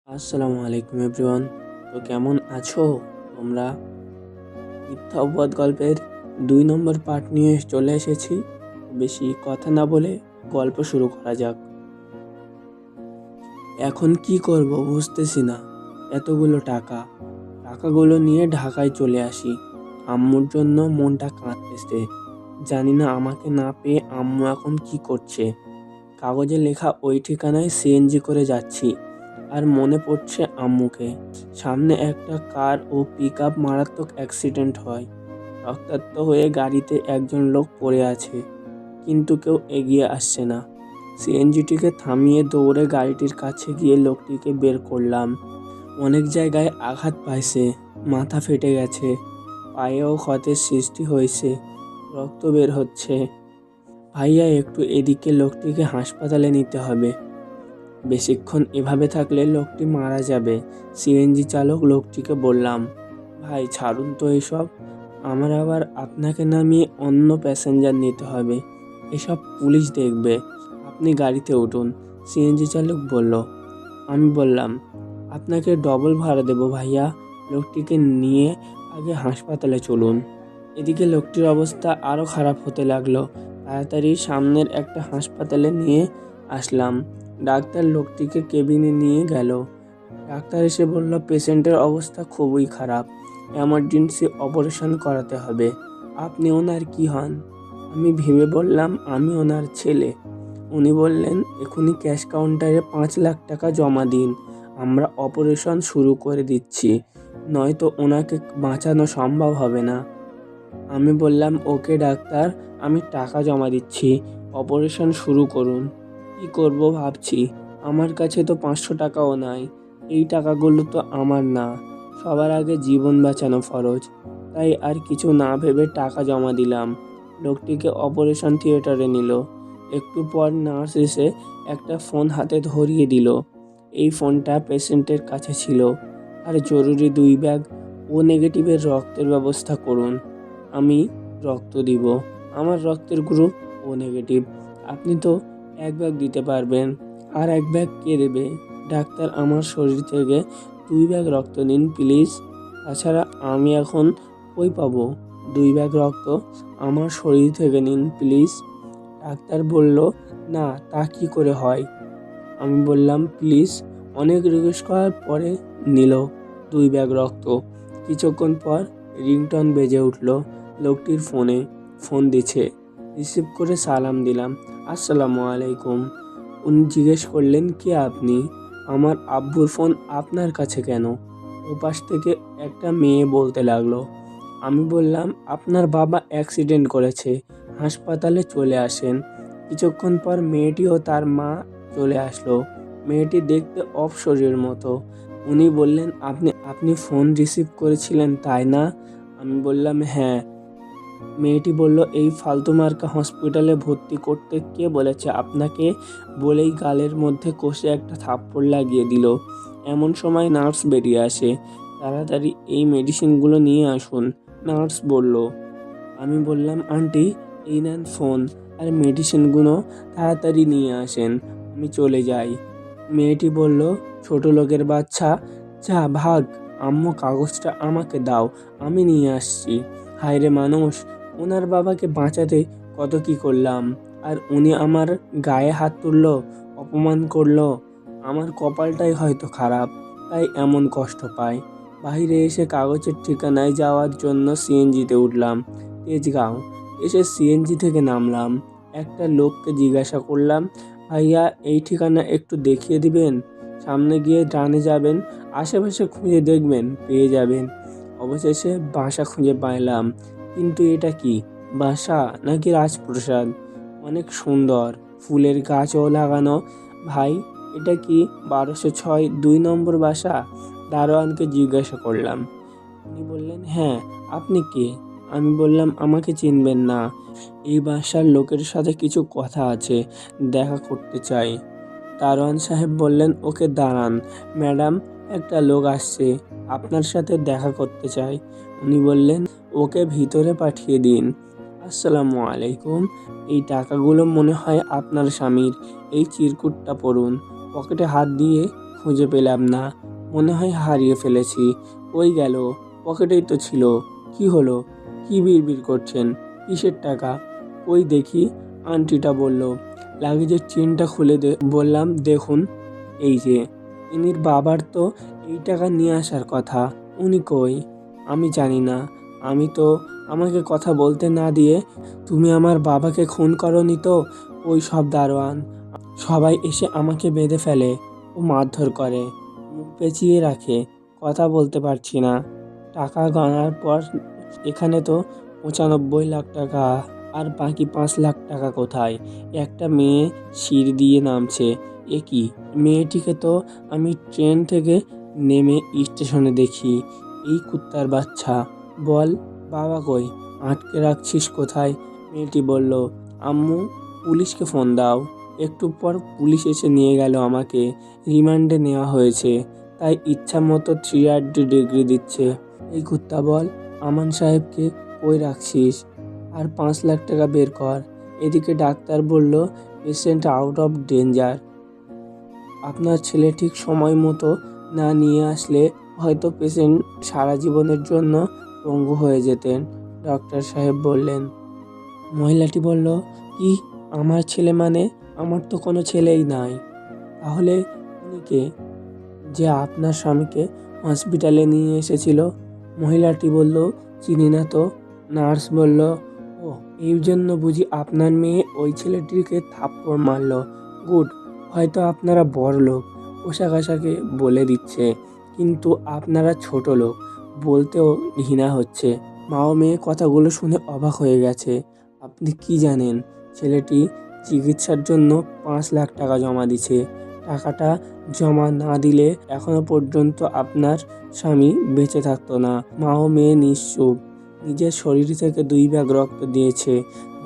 আসসালামু আলাইকুম এভরিওয়ান। তো কেমন আছো তোমরা? মিথ্যা অপবাদ গল্পের ২ নম্বর পার্ট নিয়ে চলে এসেছি। বেশি কথা না বলে গল্প শুরু করা যাক। এখন কি করব বুঝতেছি না। এতগুলো টাকাগুলো নিয়ে ঢাকায় চলে আসি। আম্মুর জন্য মনটা কাঁদতেছে। জানি না আমাকে না পেয়ে আম্মু এখন কি করছে। কাগজে লেখা ওই ঠিকানায় সিএনজি করে যাচ্ছি। আর মনে পড়ছে আম্মুকে। সামনে একটা কার ও পিকআপ মারাত্মক অ্যাক্সিডেন্ট হয়। রক্তাক্ত হয়ে গাড়িতে একজন লোক পড়ে আছে, কিন্তু কেউ এগিয়ে আসছে না। সিএনজিটিকে থামিয়ে দৌড়ে গাড়িটির কাছে গিয়ে লোকটিকে বের করলাম। অনেক জায়গায় আঘাত পাইছে, মাথা ফেটে গেছে, পায়েও ক্ষতের সৃষ্টি হয়েছে, রক্ত বের হচ্ছে। ভাইয়া একটু এদিকে, লোকটিকে হাসপাতালে নিতে হবে। বেশিক্ষণ এভাবে থাকলে লোকটি মারা যাবে। সিএনজি চালক লোকটিকে বললাম, ভাই ছাড়ুন তো এসব, আমার আবার আপনাকে নামিয়ে অন্য প্যাসেঞ্জার নিতে হবে, এসব পুলিশ দেখবে, আপনি গাড়িতে উঠুন। সিএনজি চালক বলল। আমি বললাম, আপনাকে ডবল ভাড়া দেবো ভাইয়া, লোকটিকে নিয়ে আগে হাসপাতালে চলুন। এদিকে লোকটির অবস্থা আরও খারাপ হতে লাগলো। তাড়াতাড়ি সামনের একটা হাসপাতালে নিয়ে আসলাম। ডাক্তার লোকটিকে কেবিনে নিয়ে গেল। ডাক্তার এসে বলল, পেশেন্টের অবস্থা খুবই খারাপ, এমার্জেন্সি অপারেশন করাতে হবে। আপনি ওনার কি হন? আমি ভেবে বললাম, আমি ওনার ছেলে। উনি বললেন, এখনই ক্যাশ কাউন্টারে ৫ লাখ টাকা জমা দিন, আমরা অপারেশন শুরু করে দিচ্ছি, নয়তো ওনাকে বাঁচানো সম্ভব হবে না। আমি বললাম, ওকে ডাক্তার, আমি টাকা জমা দিচ্ছি, অপারেশন শুরু করুন। কি করব ভাবছি, আমার কাছে তো ৫০০ টাকাও নাই। এই টাকাগুলো তো আমার না, সবার আগে জীবন বাঁচানো ফরজ। তাই আর কিছু না ভেবে টাকা জমা দিলাম। লোকটিকে অপারেশন থিয়েটারে নিল। একটু পর নার্স এসে একটা ফোন হাতে ধরিয়ে দিল। এই ফোনটা পেশেন্টের কাছে ছিল। আর জরুরি 2 ব্যাগ ও নেগেটিভের রক্তের ব্যবস্থা করুন। আমি রক্ত দিব, আমার রক্তের গ্রুপ ও নেগেটিভ। আপনি তো 1 ব্যাগ দিতে পারবেন, আর 1 ব্যাগ কে দেবে? ডাক্তার, আমার শরীর থেকে 2 ব্যাগ রক্ত নিন প্লিজ। তাছাড়া আমি এখন কই পাবো 2 ব্যাগ রক্ত? আমার শরীর থেকে নিন প্লিজ। ডাক্তার বলল, না তা কি করে হয়? আমি বললাম, প্লিজ। অনেক রিকোয়েস্ট করার পরে নিল 2 ব্যাগ রক্ত। কিছুক্ষণ পর রিংটন বেজে উঠল। লোকটির ফোন দিচ্ছে। রিসিভ করে সালাম দিলাম, আসসালামু আলাইকুম। উনি জিজ্ঞেস করলেন, কে আপনি? আমার আব্বুর ফোন আপনার কাছে কেন? ওপাশ থেকে একটা মেয়ে বলতে লাগলো। আমি বললাম, আপনার বাবা অ্যাক্সিডেন্ট করেছে, হাসপাতালে চলে আসেন। কিছুক্ষণ পর মেয়েটি ও তার মা চলে আসলো। মেয়েটি দেখতে অপসরীর মতো। উনি বললেন, আপনি ফোন রিসিভ করেছিলেন তাই না? আমি বললাম, হ্যাঁ। মেয়েটি বলল, এই ফালতু মার্কা হসপিটালে ভর্তি করতে কে বলেছে আপনাকে? বলেই গালের মধ্যে কষে একটা থাপ্পড় লাগিয়ে দিল। এমন সময় নার্স বেরিয়ে আসে। তাড়াতাড়ি এই মেডিসিনগুলো নিয়ে আসুন, নার্স বলল। আমি বললাম, আন্টি এই নেন ফোন আর মেডিসিনগুলো, তাড়াতাড়ি নিয়ে আসেন, আমি চলে যাই। মেয়েটি বলল, ছোট লোকের বাচ্চা, যা ভাগ, আম্মু কাগজটা আমাকে দাও, আমি নিয়ে আসছি। হায়রে মানুষ, ওনার বাবাকে বাঁচাতে কত কি করলাম, আর উনি আমার গায়ে হাত তুললো, অপমান করলো। আমার কপালটাই হয়তো খারাপ, তাই এমন কষ্ট পায়। বাইরে এসে কাগজের ঠিকানায় যাওয়ার জন্য সিএনজিতে উঠলাম। তেজগাঁও এসে সিএনজি থেকে নামলাম। একটা লোককে জিজ্ঞাসা করলাম, ভাইয়া এই ঠিকানা একটু দেখিয়ে দিবেন? সামনে গিয়ে ডানে যাবেন, আশেপাশে খুঁজে দেখবেন, পেয়ে যাবেন। অবশেষে বাসা খুঁজে পাইলাম। কিন্তু এটা কি বাসা নাকি রাজপ্রাসাদ? অনেক সুন্দর, ফুলের গাছও লাগানো। ভাই, এটা কি 1206 2 নম্বর বাসা? দারোয়ানকে জিজ্ঞাসা করলাম। উনি বললেন, হ্যাঁ। আপনি কে? আমি বললাম, আমাকে চিনবেন না, এই বাসার লোকের সাথে কিছু কথা আছে, দেখা করতে চাই। দারোয়ান সাহেব বললেন, ওকে দাঁড়ান ম্যাডাম, একটা লোক আসছে, আপনার সাথে দেখা করতে চাই। উনি বললেন, ওকে ভিতরে পাঠিয়ে দিন। আসসালামু আলাইকুম, এই টাকাগুলো মনে হয় আপনার স্বামীর, এই চিরকুটটা পড়ুন। পকেটে হাত দিয়ে খুঁজে পেলাম না, মনে হয় হারিয়ে ফেলেছি। কই গেল? পকেটেই তো ছিল। কি হলো? কি বিড়বিড় করছেন? কিসের টাকা? কই দেখি। আন্টিটা বলল, লাগেজের চেনটা খুলে বললাম, দেখুন এই যে। ইনির বাবার তো এই টাকা নিয়ে আসার কথা। উনি কই? আমি জানি না। আমি তো, আমাকে কথা বলতে না দিয়ে, তুমি আমার বাবাকে খুন করনি তো? ওই সব দারোয়ান সবাই এসে আমাকে বেঁধে ফেলে ও মারধর করে, মুখ পেঁচিয়ে রাখে, কথা বলতে পারছি না। টাকা গণার পর এখানে তো ৯৫ লাখ টাকা, আর বাকি ৫ লাখ টাকা কোথায়? একটা মেয়ে সিঁড়ি দিয়ে নামছে। এ কি? মেয়েটিকে তো আমি ট্রেন থেকে নেমে স্টেশনে দেখি। এই কুত্তার বাচ্চা! বল, বাবা কই? আটকে রাখছিস কোথায়? মেয়েটি বলল, আম্মু, পুলিশকে ফোন দাও। একটু পর পুলিশ এসে নিয়ে গেল আমাকে। রিমান্ডে নেওয়া হয়েছে, তাই ইচ্ছা মতো 3 ডিগ্রি দিচ্ছে। এই কুত্তা, বল আমান সাহেবকে কই রাখছিস? আর ৫ লাখ টাকা বের কর। এদিকে ডাক্তার বলল, পেশেন্ট আউট অফ ডেঞ্জার। আপনার ছেলে ঠিক সময় মতো না নিয়ে আসলে হয়তো পেশেন্ট সারা জীবনের জন্য পঙ্গু হয়ে যেতেন, ডক্টর সাহেব বললেন। মহিলাটি বলল, কি? আমার ছেলে মানে? আমার তো কোনো ছেলেই নাই। তাহলে উনি কে, যে আপনার স্বামীকে হসপিটালে নিয়ে এসেছিল? মহিলাটি বলল, চিনি না তো। নার্স বলল, ও, এই জন্য বুঝি আপনার মেয়ে ওই ছেলেটিকে থাপ্পড় মারল। গুড। হয়তো আপনারা বড়লোক, পোশাক আশাকে বলে দিচ্ছে, কিন্তু আপনারা ছোট লোক, বলতেও ঘৃণা হচ্ছে। মা ও মেয়ে কথাগুলো শুনে অবাক হয়ে গেছে। আপনি কি জানেন? ছেলেটি চিকিৎসার জন্য ৫ লাখ টাকা জমা দিছে। টাকাটা জমা না দিলে এখনো পর্যন্ত আপনার স্বামী বেঁচে থাকতো না। মা ও মেয়ে নিশ্চুপ। নিজের শরীর থেকে 2 ব্যাগ রক্ত দিয়েছে,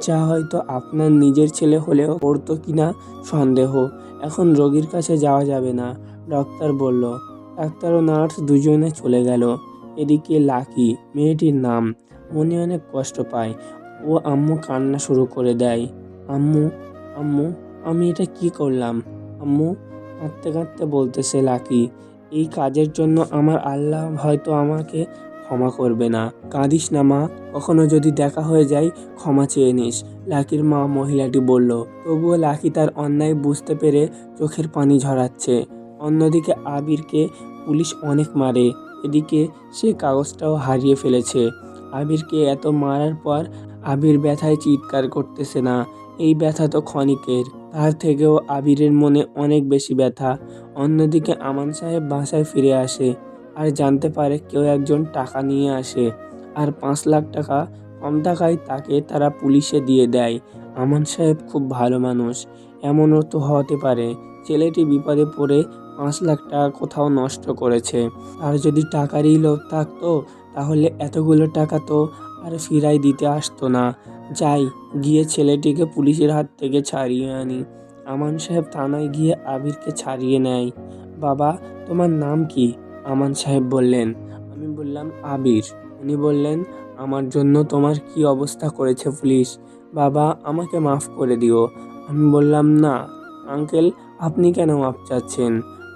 যা হয়তো আপনার নিজের ছেলে হলেও করতো কিনা সন্দেহ। এখন রোগীর কাছে যাওয়া যাবে না, ডাক্তার বলল। ডাক্তার ও নার্স দুজনে চলে গেল। এদিকে লাকি, মেয়েটির নাম, মনে অনেক কষ্ট পায়। ও আম্মু কান্না শুরু করে দেয়। আম্মু, আম্মু, আমি এটা কি করলাম? আম্মু, কাঁদতে কাঁদতে বলতেছে লাকি, এই কাজের জন্য আমার আল্লাহ হয়তো আমাকে ক্ষমা করবে না। কাঁদিস না মা, কখনো যদি দেখা হয়ে যায় ক্ষমা চেয়ে নিস, লাকির মা মহিলাটি বলল। তবুও লাকি তার অন্যায় বুঝতে পেরে চোখের পানি ঝরাচ্ছে। অন্যদিকে আবিরকে পুলিশ অনেক মারে, এদিকে সে কাগজটাও হারিয়ে ফেলেছে। আবিরকে এত মারার পর আবির ব্যথায় চিৎকার করতেছে না। এই ব্যথা তো ক্ষণিকের, তার থেকেও আবিরের মনে অনেক বেশি ব্যথা। অন্যদিকে আমান সাহেব বাসায় ফিরে আসে আর জানতে পারে কেউ একজন টাকা নিয়ে আসে, আর ৫ লাখ টাকা কম টাকায় তাকে তারা পুলিশে দিয়ে দেয়। আমান সাহেব খুব ভালো মানুষ। এমনও তো হতে পারে ছেলেটি বিপদে পড়ে ৫ লাখ টাকা কোথাও নষ্ট করেছে। আর যদি টাকারই লোভ থাকতো তাহলে এতগুলো টাকা তো আর ফিরাই দিতে আসতো না। যাই, গিয়ে ছেলেটিকে পুলিশের হাত থেকে ছাড়িয়ে আনি। আমান সাহেব থানায় গিয়ে আবিরকে ছাড়িয়ে নেয়। বাবা, তোমার নাম কি? আমান সাহেব বললেন। আমি বললাম, আবির। উনি বললেন, আমার জন্য তোমার কি অবস্থা করেছে পুলিশ। বাবা, আমাকে মাফ করে দিও। আমি বললাম, না আঙ্কেল, আপনি কেন মাফ চাচ্ছেন?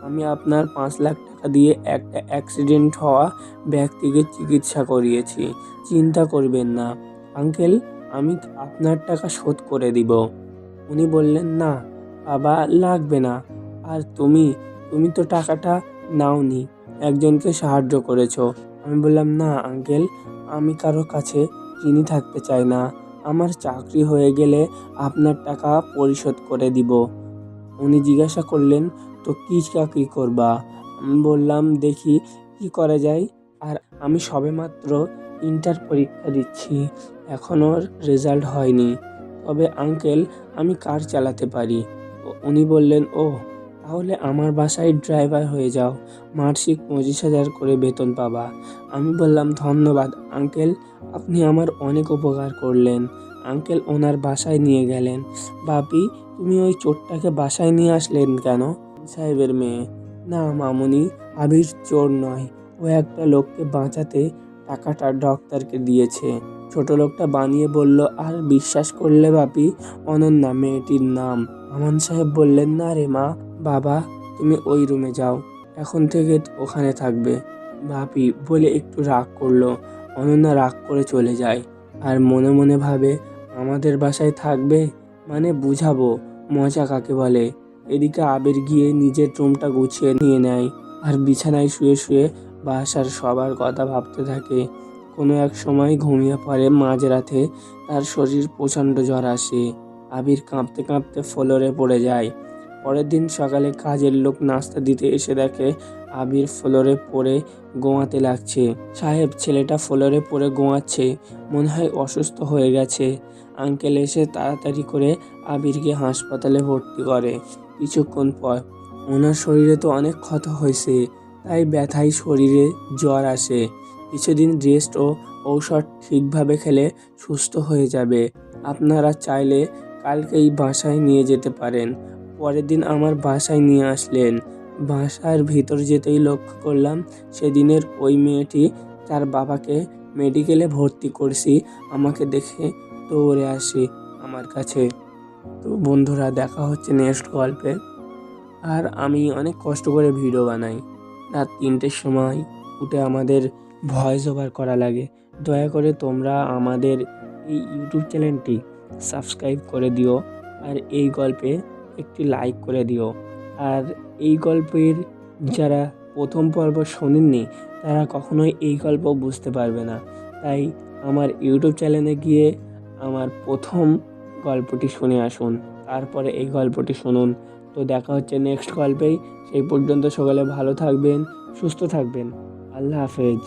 আমি আপনার ৫ লাখ টাকা দিয়ে একটা অ্যাক্সিডেন্ট হওয়া ব্যক্তিকে চিকিৎসা করিয়েছি। চিন্তা করবেন না আঙ্কেল, আমি আপনার টাকা শোধ করে দিব। উনি বললেন, না বাবা, লাগবে না। আর তুমি তুমি তো টাকাটা নাওনি, একজনকে সাহায্য করেছো। আমি বললাম, না আঙ্কেল, আমি কারো কাছে ঋণী থাকতে চাই না। আমার চাকরি হয়ে গেলে আপনার টাকা পরিশোধ করে দিব। উনি জিজ্ঞাসা করলেন, তো কী চাকরি করবা? আমি বললাম, দেখি কি করা যায়। আর আমি সবেমাত্র ইন্টার পরীক্ষা দিচ্ছি, এখনও রেজাল্ট হয়নি। তবে আঙ্কেল, আমি কার চালাতে পারি। উনি বললেন, ও, তাহলে আমার বাসায় ড্রাইভার হয়ে যাও, মাসিক ২৫,০০০ করে বেতন পাবা। আমি বললাম, ধন্যবাদ আঙ্কেল, আপনি আমার অনেক উপকার করলেন। আঙ্কেল ওনার বাসায় নিয়ে গেলেন। বাপি, তুমি ওই চোরটাকে বাসায় নিয়ে আসলেন কেন? সাহেবের মেয়ে। না মামুনি, আবির চোর নয়, ও একটা লোককে বাঁচাতে টাকাটা ডাক্তারকে দিয়েছে। ছোট লোকটা বানিয়ে বলল। আর বিশ্বাস করলে বাপি, অনন্যা মেয়েটির নাম। আমান সাহেব বললেন, না রে মা, বাবা তুমি ওই রুমে যাও, এখন থেকে ওখানে থাকবে। ভাবি বলে একটু রাগ করলো। অনন্যা রাগ করে চলে যায় আর মনে মনে ভাবে, আমাদের বাসায় থাকবে মানে বুঝাবো মজা কাকে বলে। এদিকে আবির গিয়ে নিজের রুমটা গুছিয়ে নিয়ে নেয় আর বিছানায় শুয়ে শুয়ে বাসার সবার কথা ভাবতে থাকে। কোনো এক সময় ঘুমিয়ে পড়ে মাঝরাতে। তার শরীর প্রচণ্ড জ্বর আসে। আবির কাঁপতে কাঁপতে ফ্লোরে পড়ে যায়। পরের দিন সকালে কাজের লোক নাস্তা দিতে এসে দেখে আবির ফ্লোরে পড়ে গোয়াতে লাগছে। সাহেব, ছেলেটা ফ্লোরে পড়ে গোয়াচ্ছে, মনে হয় অসুস্থ হয়ে গেছে। আঙ্কেল এসে তাড়াতাড়ি করে আবিরকে হাসপাতালে ভর্তি করে। কিছুক্ষণ পর, ওনার শরীরে তো অনেক ক্ষত হয়েছে, তাই ব্যথায় শরীরে জ্বর আসে। কিছুদিন রেস্ট ও ঔষধ ঠিকভাবে খেলে সুস্থ হয়ে যাবে। আপনারা চাইলে কালকেই বাসায় নিয়ে যেতে পারেন। পরের দিন আমার বাসায় নিয়ে আসলেন। বাসার ভিতর যেতেই লক্ষ্য করলাম সেদিনের ওই মেয়েটি তার বাবাকে মেডিকেলে ভর্তি করছি আমাকে দেখে দৌড়ে আসে আমার কাছে। তো বন্ধুরা, দেখা হচ্ছে নেক্সট গল্পে। আর আমি অনেক কষ্ট করে ভিডিও বানাই। রাত 3টের সময় উঠে আমাদের ভয়েস ওভার করা লাগে। দয়া করে তোমরা আমাদের এই ইউটিউব চ্যানেলটি সাবস্ক্রাইব করে দিও আর এই গল্পে একটি লাইক করে দিও। আর এই গল্পের যারা প্রথম পর্ব শোনেননি তারা কখনোই এই গল্প বুঝতে পারবে না। তাই আমার ইউটিউব চ্যানেলে গিয়ে আমার প্রথম গল্পটি শুনে আসুন, তারপরে এই গল্পটি শুনুন। তো দেখা হচ্ছে নেক্সট গল্পেই। সেই পর্যন্ত সকলে ভালো থাকবেন, সুস্থ থাকবেন। আল্লাহ হাফেজ।